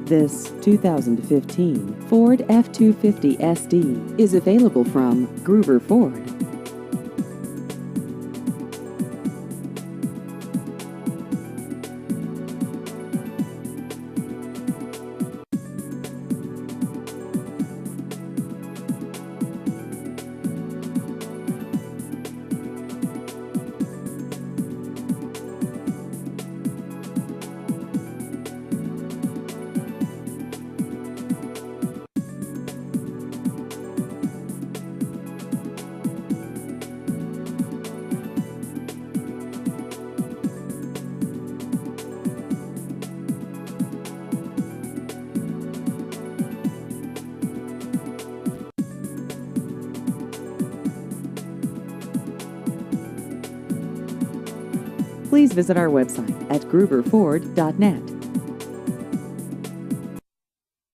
This 2015 Ford F-250 SD is available from Gruber Ford. Please visit our website at gruberford.net.